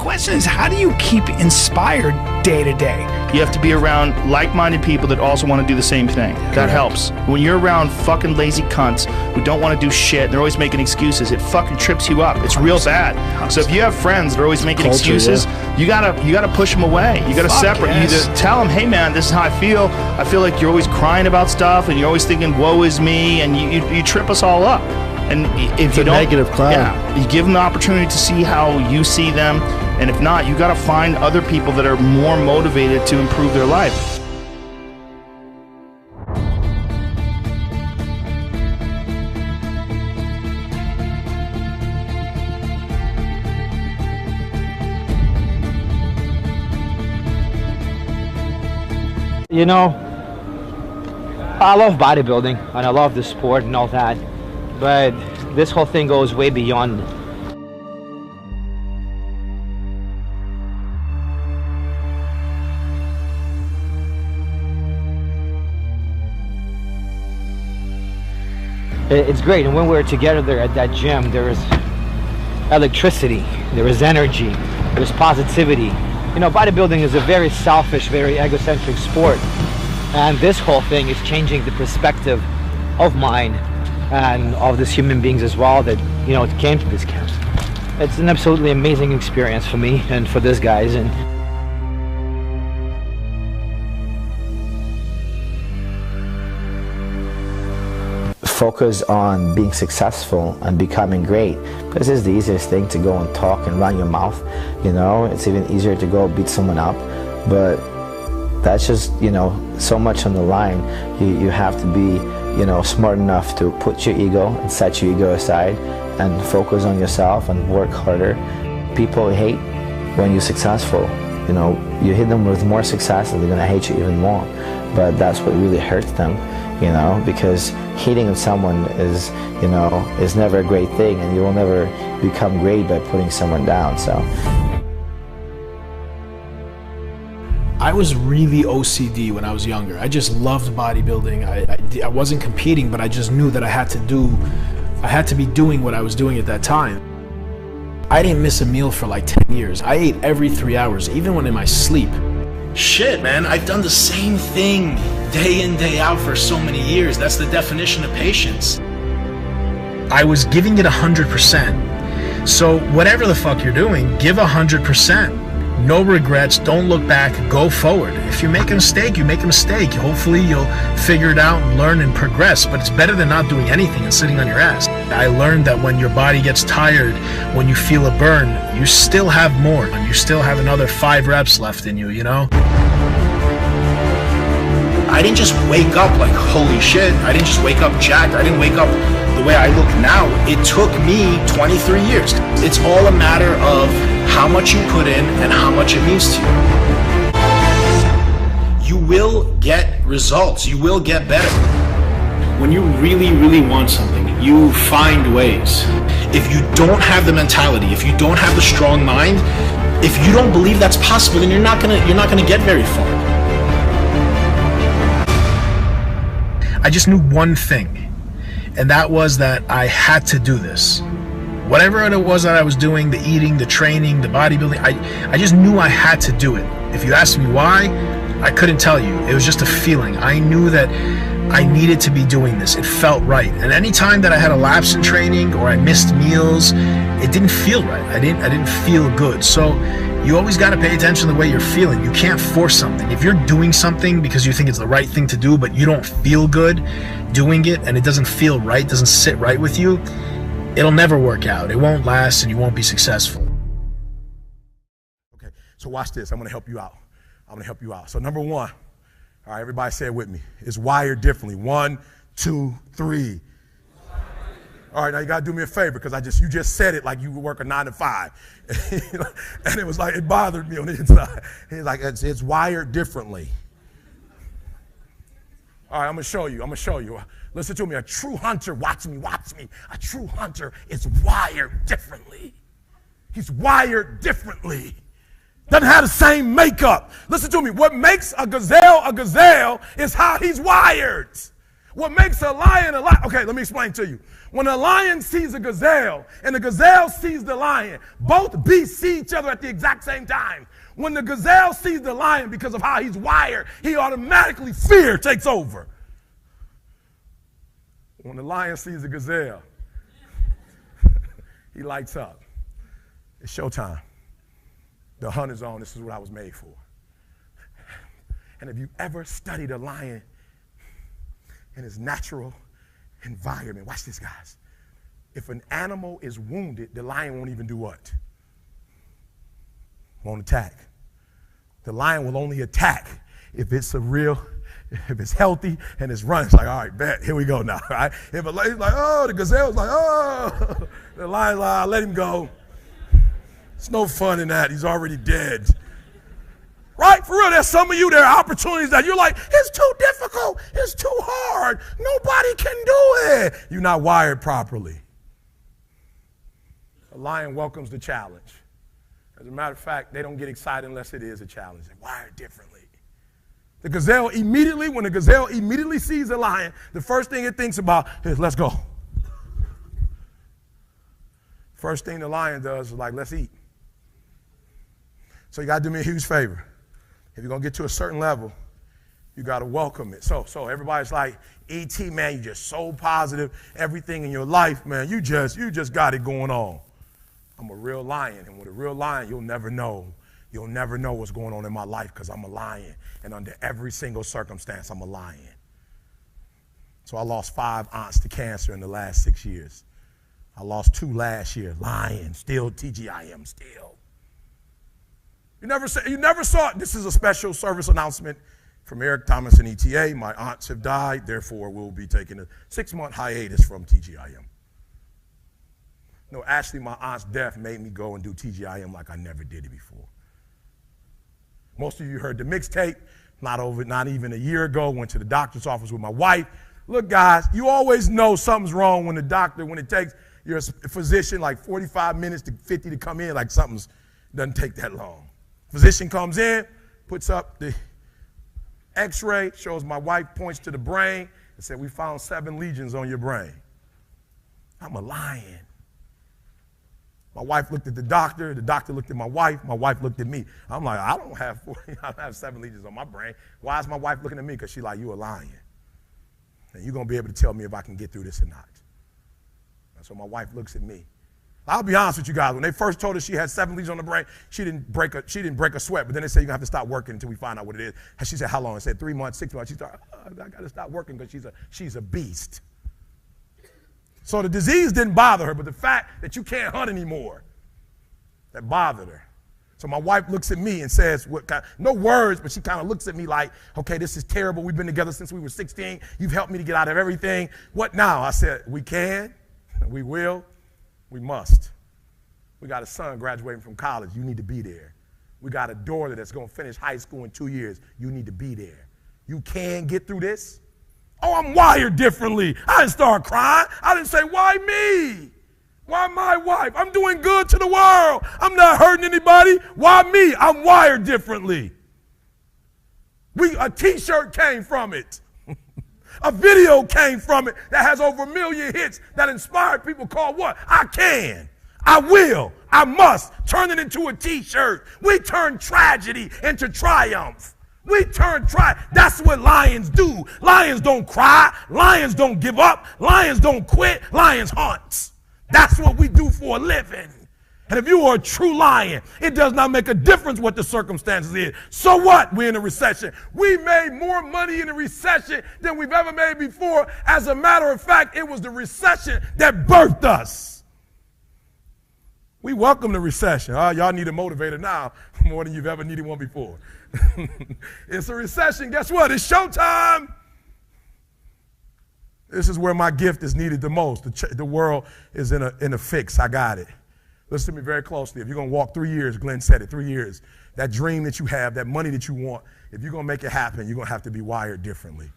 question is, how do you keep inspired day to day? You have to be around like-minded people that also want to do the same thing. That helps. When you're around fucking lazy cunts who don't want to do shit, they're always making excuses, it fucking trips you up. It's real bad. So if you have friends that are always making excuses, you gotta push them away. You gotta separate. You either tell them, hey man, this is how I feel. I feel like you're always crying about stuff and you're always thinking, woe is me, and you trip us all up. And if you don't, negative cloud. Yeah, you give them the opportunity to see how you see them, and if not, you got to find other people that are more motivated to improve their life. You know, I love bodybuilding and I love the sport and all that, but this whole thing goes way beyond. It's great, and when we're together there at that gym, there is electricity, there is energy, there's positivity. You know, bodybuilding is a very selfish, very egocentric sport, and this whole thing is changing the perspective of mine and of these human beings as well that, you know, came to this camp. It's an absolutely amazing experience for me and for these guys. And focus on being successful and becoming great, because it's the easiest thing to go and talk and run your mouth. You know, it's even easier to go beat someone up, but that's just, you know, so much on the line. You have to be, you know, smart enough to put your ego and set your ego aside and focus on yourself and work harder. People hate when you're successful. You know, you hit them with more success and they're gonna hate you even more, but that's what really hurts them. You know, because hating someone is, you know, is never a great thing, and you will never become great by putting someone down. So I was really OCD when I was younger. I just loved bodybuilding. I wasn't competing, but I just knew that I had to be doing what I was doing at that time. I didn't miss a meal for like 10 years. I ate every 3 hours, even when in my sleep. Shit, man, I've done the same thing day in, day out for so many years. That's the definition of patience. I was giving it 100%. So whatever the fuck you're doing, give 100%. No regrets, don't look back, go forward. If you make a mistake, you make a mistake. Hopefully you'll figure it out and learn and progress, but it's better than not doing anything and sitting on your ass. I learned that when your body gets tired, when you feel a burn, you still have more. You still have another 5 reps left in you, you know? I didn't just wake up like, holy shit. I didn't just wake up jacked. I didn't wake up the way I look now. It took me 23 years. It's all a matter of how much you put in and how much it means to you. You will get results. You will get better. When you really, really want something, you find ways. If you don't have the mentality, if you don't have the strong mind, if you don't believe that's possible, then you're not gonna get very far. I just knew one thing, and that was that I had to do this. Whatever it was that I was doing, the eating, the training, the bodybuilding, I just knew I had to do it. If you asked me why, I couldn't tell you. It was just a feeling. I knew that I needed to be doing this. It felt right. And any time that I had a lapse in training or I missed meals, it didn't feel right. I didn't feel good. So you always got to pay attention to the way you're feeling. You can't force something. If you're doing something because you think it's the right thing to do, but you don't feel good doing it and it doesn't feel right, doesn't sit right with you, it'll never work out. It won't last and you won't be successful. Okay, so watch this. I'm going to help you out. So number one, all right, everybody say it with me. It's wired differently. 1, 2, 3. All right, now you got to do me a favor because you just said it like you work a 9 to 5. And it was like, it bothered me on the inside. He's like, it's wired differently. All right, I'm going to show you. Listen to me. A true hunter, watch me. A true hunter is wired differently. He's wired differently. Doesn't have the same makeup. Listen to me. What makes a gazelle is how he's wired. What makes a lion a lion? Okay, let me explain to you. When a lion sees a gazelle and the gazelle sees the lion, both beasts see each other at the exact same time. When the gazelle sees the lion, because of how he's wired, he automatically, fear takes over. When the lion sees the gazelle, he lights up. It's showtime. The hunt is on. This is what I was made for. And if you ever studied a lion in its natural environment, watch this, guys. If an animal is wounded, the lion won't even do what? Won't attack. The lion will only attack if it's if it's healthy and it's running. It's like, all right, bet, here we go now, right? If it's like, oh, the gazelle's like, oh, the lion's like, let him go. It's no fun in that. He's already dead. Right? For real, there's some of you, there are opportunities that you're like, it's too difficult, it's too hard, nobody can do it. You're not wired properly. A lion welcomes the challenge. As a matter of fact, they don't get excited unless it is a challenge. They're wired differently. The gazelle immediately, when the gazelle immediately sees a lion, the first thing it thinks about is, let's go. First thing the lion does is like, let's eat. So you got to do me a huge favor. If you're going to get to a certain level, you got to welcome it. So everybody's like, E.T., man, you just so positive. Everything in your life, man, you just got it going on. I'm a real lion, and with a real lion, you'll never know. You'll never know what's going on in my life because I'm a lion, and under every single circumstance, I'm a lion. So I lost 5 aunts to cancer in the last 6 years. I lost 2 last year. Lion, still TGIM, still. You never saw it. This is a special service announcement from Eric Thomas and ETA. My aunts have died, therefore we'll be taking a 6-month hiatus from TGIM. No, actually, my aunt's death made me go and do TGIM like I never did it before. Most of you heard the mixtape, not even a year ago, went to the doctor's office with my wife. Look, guys, you always know something's wrong when it takes your physician like 45 minutes to 50 to come in, like doesn't take that long. Physician comes in, puts up the x-ray, shows my wife, points to the brain, and said, we found 7 lesions on your brain. I'm a lion. My wife looked at the doctor looked at my wife looked at me. I'm like, I don't have 7 lesions on my brain. Why is my wife looking at me? Because she's like, you a lion. And you're going to be able to tell me if I can get through this or not. And so my wife looks at me. I'll be honest with you guys. When they first told her she had 7 lesions on the brain, she didn't break a sweat. But then they said, you're going to have to stop working until we find out what it is. And she said, how long? I said, 3 months, 6 months. She said, I got to stop working because she's a beast. So the disease didn't bother her, but the fact that you can't hunt anymore, that bothered her. So my wife looks at me and says, no words, but she kind of looks at me like, okay, this is terrible. We've been together since we were 16. You've helped me to get out of everything. What now? I said, we can, we will, we must. We got a son graduating from college. You need to be there. We got a daughter that's going to finish high school in 2 years. You need to be there. You can get through this. Oh, I'm wired differently. I didn't start crying. I didn't say, why me? Why my wife? I'm doing good to the world. I'm not hurting anybody. Why me? I'm wired differently. A t-shirt came from it. A video came from it that has over 1 million hits that inspired people called what? I can. I will. I must. Turn it into a t-shirt. We turn tragedy into triumph. That's what lions do. Lions don't cry. Lions don't give up. Lions don't quit. Lions hunt. That's what we do for a living. And if you are a true lion, it does not make a difference what the circumstances is. So what? We're in a recession. We made more money in a recession than we've ever made before. As a matter of fact, it was the recession that birthed us. We welcome the recession. Y'all need a motivator now more than you've ever needed one before. It's a recession. Guess what? It's showtime. This is where my gift is needed the most. The world is in a fix. I got it. Listen to me very closely. If you're going to walk 3 years, Glenn said it, 3 years, that dream that you have, that money that you want, if you're going to make it happen, you're going to have to be wired differently.